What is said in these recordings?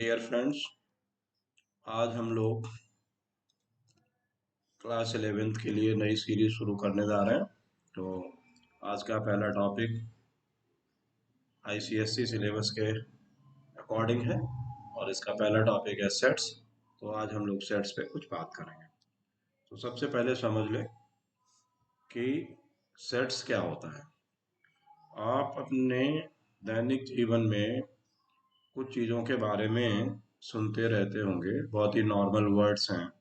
Dear friends, आज हम लोग क्लास 11th के लिए नई सीरीज शुरू करने जा रहे हैं। तो आज का पहला टॉपिक आईसीएसई सिलेबस के अकॉर्डिंग है और इसका पहला टॉपिक है सेट्स। तो आज हम लोग सेट्स पे कुछ बात करेंगे। तो सबसे पहले समझ लें कि सेट्स क्या होता है। आप अपने दैनिक जीवन में कुछ चीज़ों के बारे में सुनते रहते होंगे, बहुत ही नॉर्मल वर्ड्स हैं,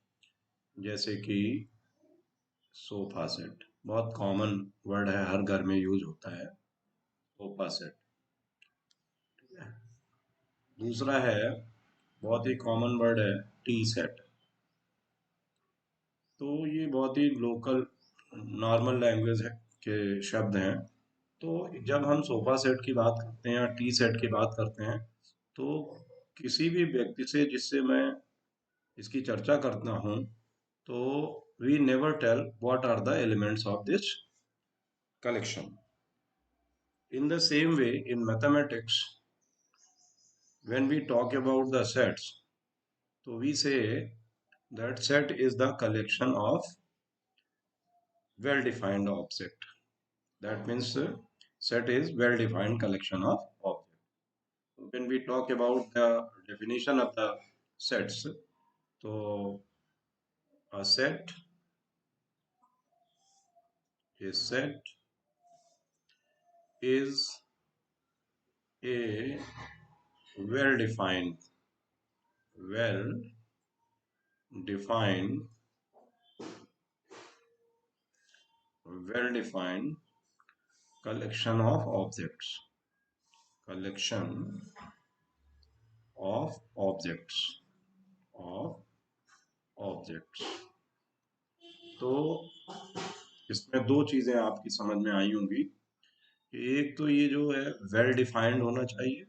जैसे कि सोफा सेट। बहुत कॉमन वर्ड है, हर घर में यूज होता है सोफा सेट। ठीक है। दूसरा है, बहुत ही कॉमन वर्ड है, टी सेट। तो ये बहुत ही लोकल नॉर्मल लैंग्वेज है के शब्द हैं। तो जब हम सोफा सेट की बात करते हैं या टी सेट की बात करते हैं, तो किसी भी व्यक्ति से जिससे मैं इसकी चर्चा करता हूँ, तो we never tell what are the elements of this collection. In the same way, in mathematics, when we talk about the sets, so we say that set is the collection of well-defined object. That means set is well-defined collection of object. When we talk about the definition of the sets, so a set is a well-defined, well-defined, well-defined collection of objects. Collection of of objects। तो इसमें दो चीजें आपकी समझ में आई होंगी। एक तो ये जो है वेल डिफाइंड होना चाहिए,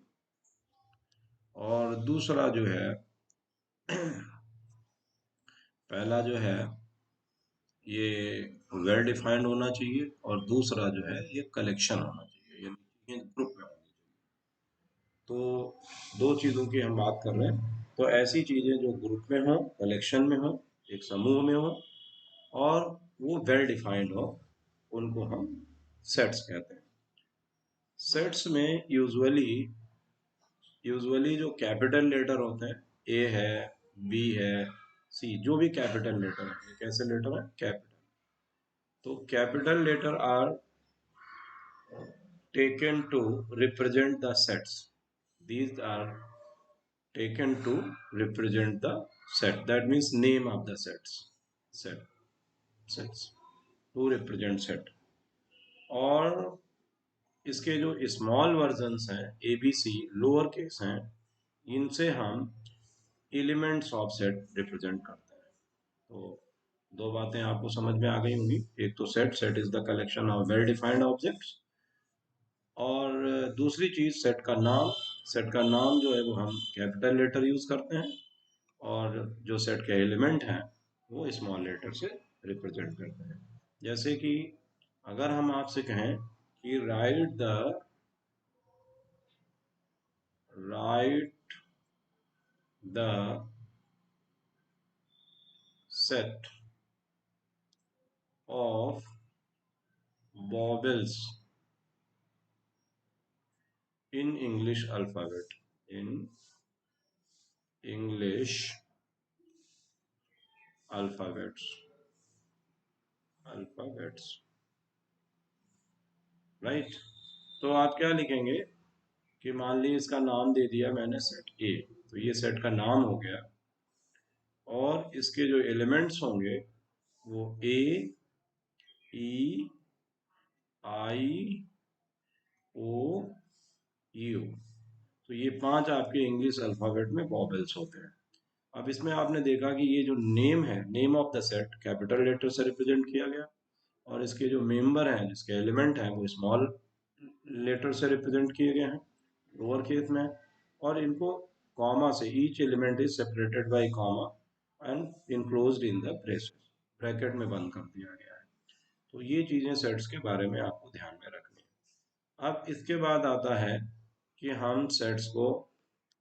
और दूसरा जो है पहला जो है ये वेल डिफाइंड होना चाहिए, और दूसरा जो है ये कलेक्शन होना चाहिए, यानी ग्रुप में होना चाहिए। तो दो चीजों की हम बात कर रहे हैं। तो ऐसी चीजें जो ग्रुप में हो, कलेक्शन में हो, एक समूह में हो, और वो वेल डिफाइंड हो, उनको हम सेट्स कहते हैं। सेट्स में यूजुअली जो कैपिटल लेटर होते हैं, ए है, बी है, सी, जो भी कैपिटल लेटर है, ये कैसे लेटर है, कैपिटल। तो capital letter are taken to represent the sets. These are taken to represent the set. That means name of the set sets to represent set। और इसके जो स्मॉल वर्जन्स हैं, A B C, lower case हैं, इनसे हम elements of set represent करते हैं। तो दो बातें आपको समझ में आ गई होंगी। एक तो set is the collection of well defined objects, और दूसरी चीज सेट का नाम जो है वो हम कैपिटल लेटर यूज करते हैं, और जो सेट के एलिमेंट हैं वो स्मॉल लेटर से रिप्रेजेंट करते हैं। जैसे कि अगर हम आपसे कहें कि right the set of vowels in English alphabet, in English alphabets, right. तो आप क्या लिखेंगे कि मान ली इसका नाम दे दिया मैंने सेट ए, तो ये सेट का नाम हो गया, और इसके जो एलिमेंट्स होंगे वो ए, ई, आई, ओ, यू। तो ये पांच आपके इंग्लिश अल्फाबेट में वॉवेल्स होते हैं। अब इसमें आपने देखा कि ये जो नेम है, name of the set, capital letter से रिप्रेजेंट किया गया, और इसके जो मेंबर हैं, जिसके एलिमेंट हैं, वो स्मॉल लेटर से रिप्रेजेंट किए गए हैं, लोअर केस में। और इनको कॉमा से, each element is separated by comma and enclosed in the braces, bracket में बंद कर दिया गया है। तो ये चीजें सेट्स के बारे में आपको ध्यान में रखनी है। अब इसके बाद आता है कि हम सेट्स को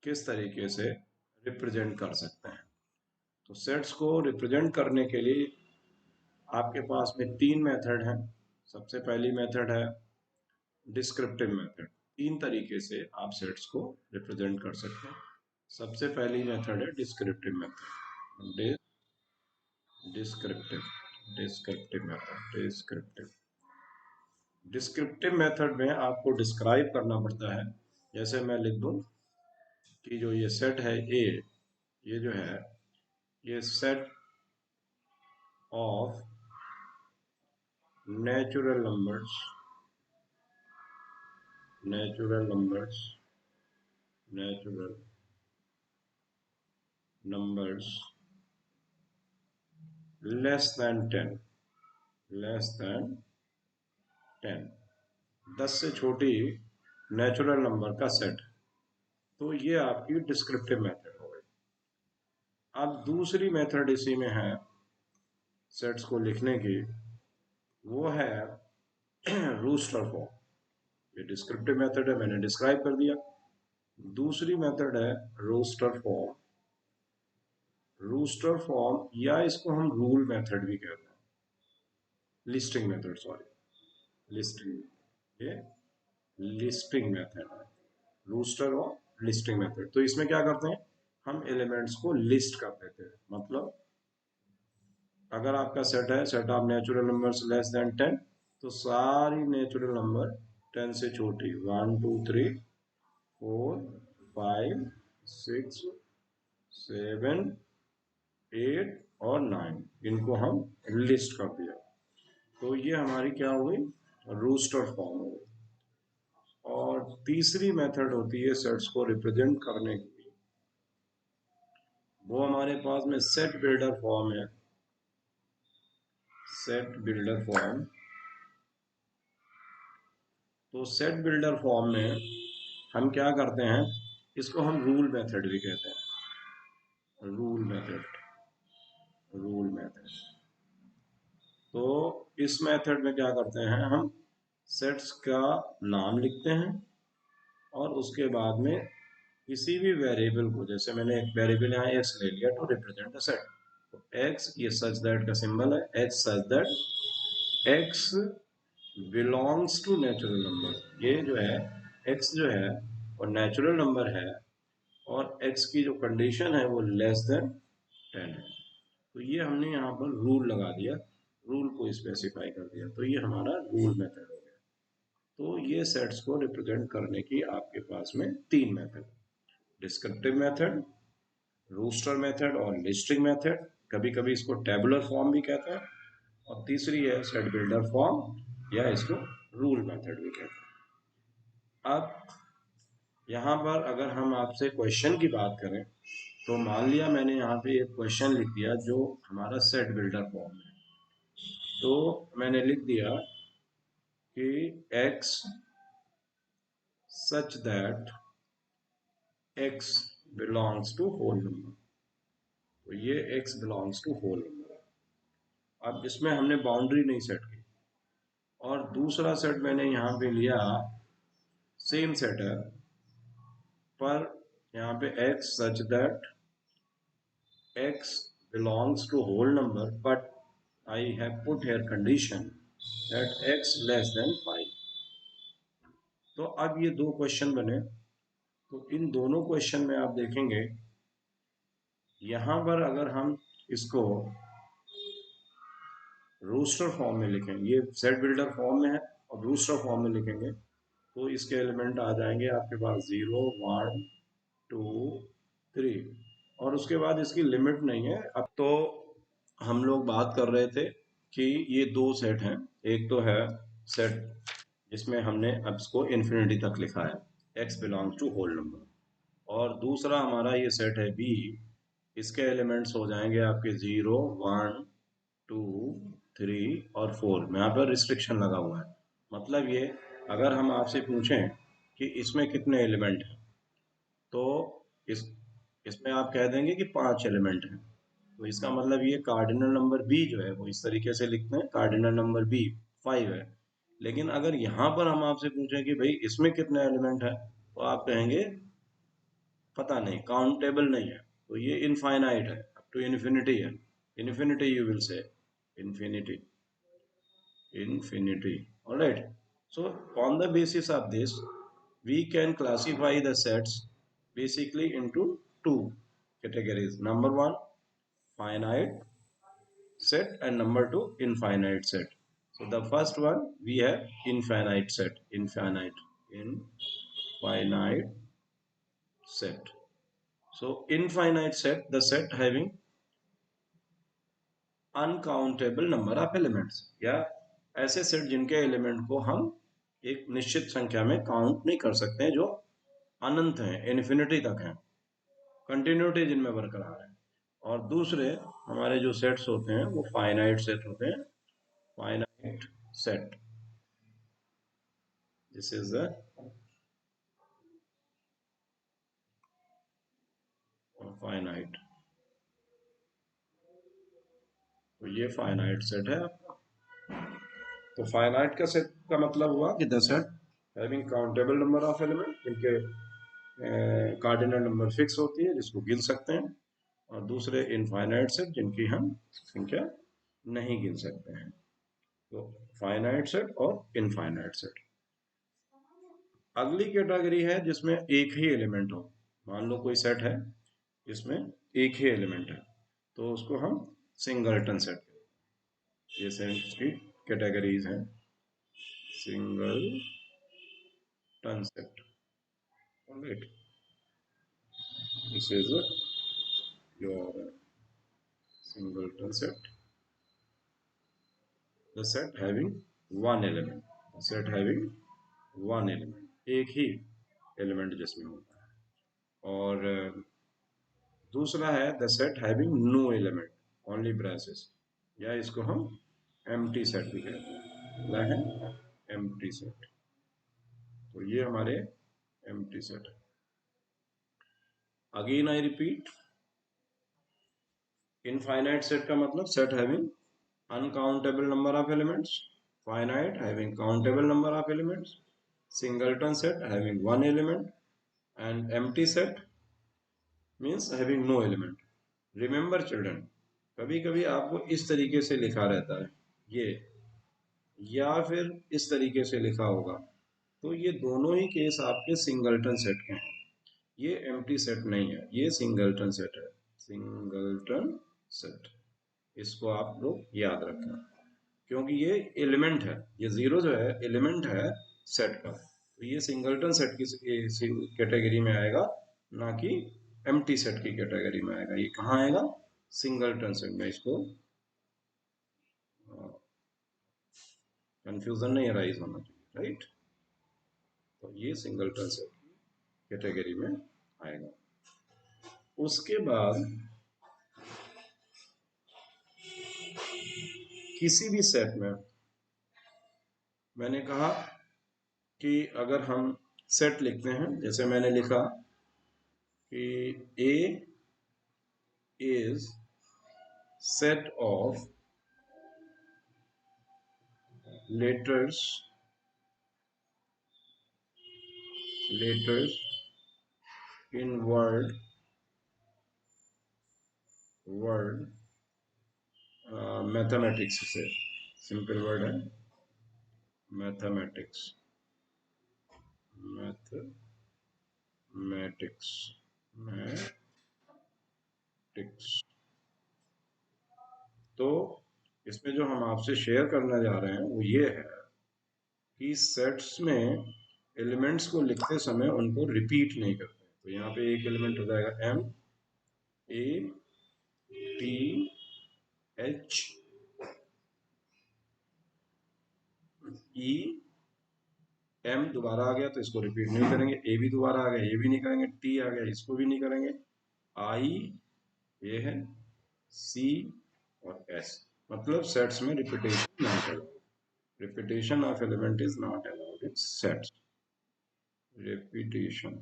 किस तरीके से रिप्रेजेंट कर सकते हैं। तो सेट्स को रिप्रेजेंट करने के लिए आपके पास में तीन मेथड हैं। सबसे पहली मेथड है डिस्क्रिप्टिव मेथड। तीन तरीके से आप सेट्स को रिप्रेजेंट कर सकते हैं। सबसे पहली मेथड है descriptive method. Descriptive descriptive method descriptive descriptive method में आपको डिस्क्राइब करना पड़ता है। जैसे मैं लिख दूं कि जो ये सेट है ए, ये जो है ये set of natural numbers natural numbers natural numbers less than 10 less than 10 10 से छोटी नेचुरल नंबर का सेट। तो ये आपकी डिस्क्रिप्टिव मेथड हो गई। अब दूसरी मेथड इसी में है सेट्स को लिखने की, वो है रूस्टर फॉर्म। ये डिस्क्रिप्टिव मेथड है, मैंने डिस्क्राइब कर दिया। दूसरी मेथड है रूस्टर फॉर्म। रूस्टर फॉर्म या इसको हम रूल मेथड भी कहते हैं, लिस्टिंग मेथड, सॉरी लिस्टिंग, ये लिस्टिंग मेथड है, रूस्टर और लिस्टिंग मेथड। तो इसमें क्या करते हैं, हम एलिमेंट्स को लिस्ट कर देते हैं। मतलब अगर आपका सेट है set of natural numbers less than 10, तो सारी नेचुरल नंबर 10 से छोटी 1 2 3 4 5 6 7 8 और 9, इनको हम लिस्ट कर दिया। तो ये हमारी क्या हो गई, रूस्टर फॉर्म हो गई। और तीसरी मेथड होती है सेट्स को रिप्रेजेंट करने की, वो हमारे पास में सेट बिल्डर फॉर्म है। Set builder form. तो सेट बिल्डर फॉर्म में हम क्या करते हैं, इसको हम रूल मेथड भी कहते हैं, रूल मेथड, रूल मेथड। तो इस मेथड में क्या करते हैं, हम सेट्स का नाम लिखते हैं और उसके बाद में किसी भी वेरिएबल को, जैसे मैंने एक वेरिएबल यहाँ एक्स ले लिया टू रिप्रेजेंट द सेट, तो एक्स ये सच दैट का सिंबल है, X such that X belongs to natural number. ये जो है एक्स जो है और नेचुरल नंबर है, और एक्स की जो कंडीशन है वो लेस देन 10 है। तो ये हमने यहाँ पर रूल लगा दिया, रूल को स्पेसिफाई कर दिया, तो ये हमारा रूल मेथड हो गया। तो ये सेट्स को रिप्रेजेंट करने की आपके पास में तीन method, descriptive method, roster method और लिस्टिंग मेथड। कभी कभी इसको टेबुलर फॉर्म भी कहते हैं। और तीसरी है सेट बिल्डर फॉर्म, या इसको रूल मेथड भी कहते हैं। अब यहाँ पर अगर हम आपसे क्वेश्चन की बात करें, तो मान लिया मैंने यहाँ पे एक क्वेश्चन लिख दिया जो हमारा सेट बिल्डर फॉर्म है। तो मैंने लिख दिया कि x such that x belongs to whole number. तो ये x belongs to whole number है। अब इसमें हमने बाउंड्री नहीं सेट की। और दूसरा सेट मैंने यहाँ पे लिया, सेम सेट है, पर यहाँ पे x such that x belongs to whole number, but I have put here condition that x less than 5। तो अब ये दो क्वेश्चन बने। तो इन दोनों क्वेश्चन में आप देखेंगे, यहाँ पर अगर हम इसको रूस्टर फॉर्म में लिखें, ये सेट बिल्डर फॉर्म में है, और रूस्टर फॉर्म में लिखेंगे तो इसके एलिमेंट आ जाएंगे आपके पास 0 1 2 3, और उसके बाद इसकी लिमिट नहीं है। अब तो हम लोग बात कर रहे थे कि ये दो सेट हैं, एक तो है सेट जिसमें हमने अब इसको इन्फिनिटी तक लिखा है, x belongs to whole number, और दूसरा हमारा ये सेट है बी, इसके एलिमेंट्स हो जाएंगे आपके 0 1 2 3 और 4 में। यहाँ पर रिस्ट्रिक्शन लगा हुआ है, मतलब ये अगर हम आपसे पूछें कि इसमें कितने एलिमेंट हैं, तो इस इसमें आप कह देंगे कि 5 एलिमेंट हैं। तो इसका मतलब ये कार्डिनल नंबर बी जो है वो इस तरीके से लिखते हैं, कार्डिनल नंबर बी 5 है। लेकिन अगर यहाँ पर हम आपसे पूछें कि भाई इसमें कितने एलिमेंट है, तो आप कहेंगे पता नहीं, काउंटेबल नहीं है। तो ये इनफाइनाइट है, अप टू इन्फिनिटी है, infinity u will say, infinity, infinity. All right. So on the basis of this, we can classify the sets basically into two categories. Number one, finite set, and number two, infinite set. So the first one we have infinite set, infinite set. So infinite set, the set having uncountable number of elements, या ऐसे set जिनके element को हम एक निश्चित संख्या में count नहीं कर सकते हैं, जो अनंत हैं, इन्फिनिटी तक हैं, कंटिन्यूटी जिनमें बरकरार है। और दूसरे हमारे जो सेट्स होते हैं वो फाइनाइट सेट होते हैं, finite set, this is the finite. तो ये फाइनाइट सेट है आपका। तो फाइनाइट का सेट का मतलब हुआ कि the set having countable number of element, जिनके कार्डिनल नंबर फिक्स होती है, जिसको गिन सकते हैं, और दूसरे इनफाइनाइट सेट जिनकी हम संख्या नहीं गिन सकते हैं। तो फाइनाइट सेट और इनफाइनाइट सेट। अगली कैटेगरी है जिसमें एक ही एलिमेंट हो। मान लो कोई सेट है जिसमें एक ही एलिमेंट है, तो उसको हम सिंगलटन सेट। ये सेट्स की कैटेगरीज हैं, singleton set. Alright, this is your singleton set, the set having one element, the set having one element, एक ही एलिमेंट जिसमें होता है। और दूसरा है the set having no element, only branches, या इसको हम एम्प्टी सेट भी कहते हैं। क्या है? Empty set. तो ये हमारे एम्प्टी सेट है। Again I repeat, infinite set का मतलब set having uncountable number of elements, finite having countable number of elements, singleton set having one element, and empty set means having no element. Remember children, कभी कभी आपको इस तरीके से लिखा रहता है ये, या फिर इस तरीके से लिखा होगा, तो ये दोनों ही केस आपके सिंगलटन सेट के हैं। ये एम्प्टी सेट नहीं है, ये सिंगलटन सेट है, सिंगलटन सेट। इसको आप लोग याद रखना, क्योंकि ये एलिमेंट है, ये जीरो जो है एलिमेंट है सेट का। तो ये सिंगलटन सेट की कैटेगरी में आएगा, ना कि एम्प्टी सेट की कैटेगरी में आएगा। ये कहाँ आएगा? सिंगलटन सेट में। इसको कंफ्यूजन नहीं अराइज होना चाहिए, राइट। तो ये सिंगलटन सेट की कैटेगरी में आएगा। उसके बाद किसी भी सेट में मैंने कहा कि अगर हम सेट लिखते हैं, जैसे मैंने लिखा कि A is set of letters in word mathematics से, सिंपल वर्ड है मैथमेटिक्स, मैथमेटिक्स, मैथमेटिक्स। तो इसमें जो हम आपसे शेयर करने जा रहे हैं वो ये है कि सेट्स में एलिमेंट्स को लिखते समय उनको रिपीट नहीं करते। तो यहाँ पे एक एलिमेंट हो जाएगा M A T H E M, दोबारा आ गया तो इसको रिपीट नहीं करेंगे, ए भी दोबारा आ गया ये भी नहीं करेंगे, टी आ गया इसको भी नहीं करेंगे, आई ये है, सी और एस। मतलब सेट्स में repetition not allowed, repetition of element is not allowed in sets. Repetition,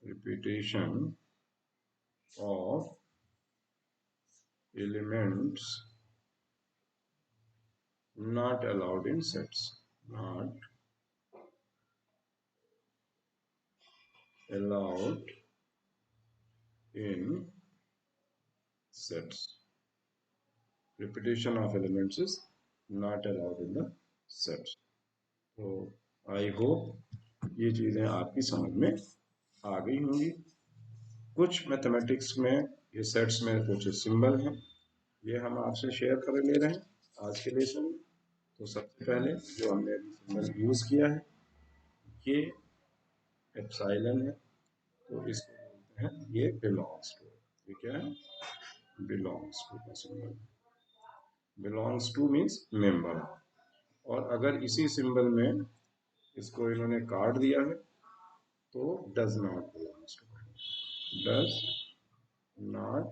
repetition of elements not allowed in sets, not allowed in sets. Repetition of elements is not allowed in the sets. तो I hope ये चीज़ें आपकी समझ में आ गई होंगी। कुछ mathematics में ये सेट्स में कुछ सिंबल हैं, ये हम आपसे शेयर कर ले रहे हैं आज के लेसन में। तो सबसे पहले जो हमने अभी सिंबल यूज़ किया है ये एप्सिलॉन है, तो इसको बोलते हैं ये बिलोंग्स टू। ये क्या है? बिलोंग्स टू का symbol. Belongs two means member. और अगर इसी सिंबल में इसको इन्होंने काट दिया है तो does not belongs to, does not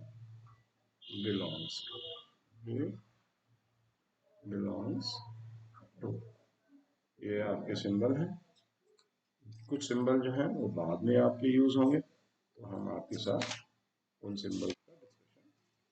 belongs to, ये बिलोंग्स टू। ये आपके सिंबल हैं। कुछ सिंबल जो है वो बाद में आपके यूज होंगे, तो हम आपके साथ उन सिंबल